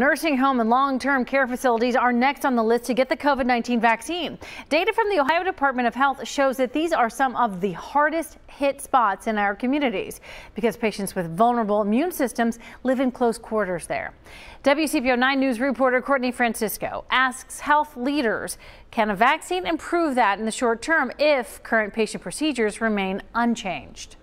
Nursing home and long-term care facilities are next on the list to get the COVID-19 vaccine. Data from the Ohio Department of Health shows that these are some of the hardest hit spots in our communities because patients with vulnerable immune systems live in close quarters there. WCPO 9 News reporter Courtney Francisco asks health leaders, can a vaccine improve that in the short term if current patient procedures remain unchanged?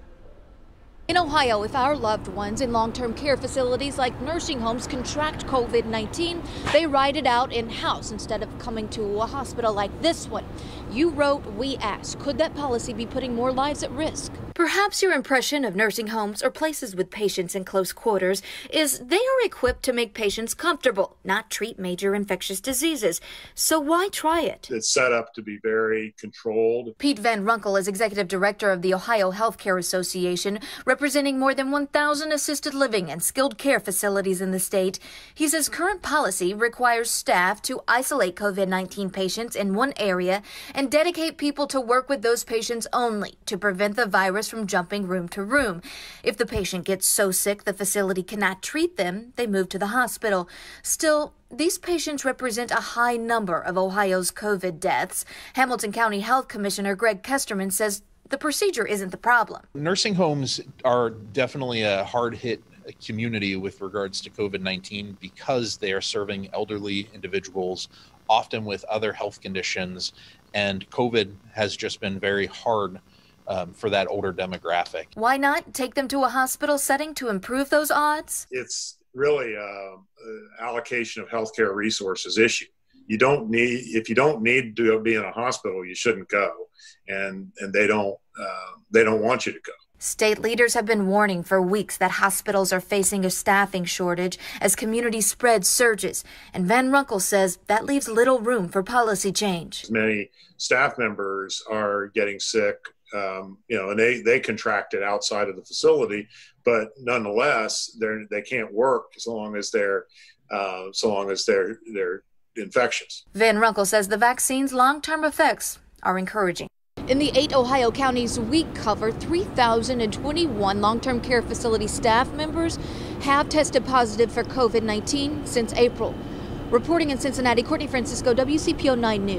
In Ohio, if our loved ones in long-term care facilities like nursing homes contract COVID-19, they ride it out in-house instead of coming to a hospital like this one. You wrote, we asked, could that policy be putting more lives at risk? Perhaps your impression of nursing homes or places with patients in close quarters is they are equipped to make patients comfortable, not treat major infectious diseases. So why try it? It's set up to be very controlled. Pete Van Runkel is executive director of the Ohio Healthcare Association, representing more than 1,000 assisted living and skilled care facilities in the state. He says current policy requires staff to isolate COVID-19 patients in one area and dedicate people to work with those patients only to prevent the virus from jumping room to room. If the patient gets so sick the facility cannot treat them, they move to the hospital. Still, these patients represent a high number of Ohio's COVID deaths. Hamilton County Health Commissioner Greg Kesterman says the procedure isn't the problem. Nursing homes are definitely a hard-hit community with regards to COVID-19 because they are serving elderly individuals, often with other health conditions, and COVID has just been very hard for that older demographic. Why not take them to a hospital setting to improve those odds? It's really an allocation of healthcare resources issue. If you don't need to be in a hospital, you shouldn't go, and they don't want you to go. State leaders have been warning for weeks that hospitals are facing a staffing shortage as community spread surges, and Van Runkel says that leaves little room for policy change. Many staff members are getting sick, and they contract it outside of the facility, but nonetheless, they can't work as long as they're infectious. Van Runkel says the vaccine's long-term effects are encouraging. In the 8 Ohio counties we cover, 3,021 long-term care facility staff members have tested positive for COVID-19 since April. Reporting in Cincinnati, Courtney Francisco, WCPO 9 News.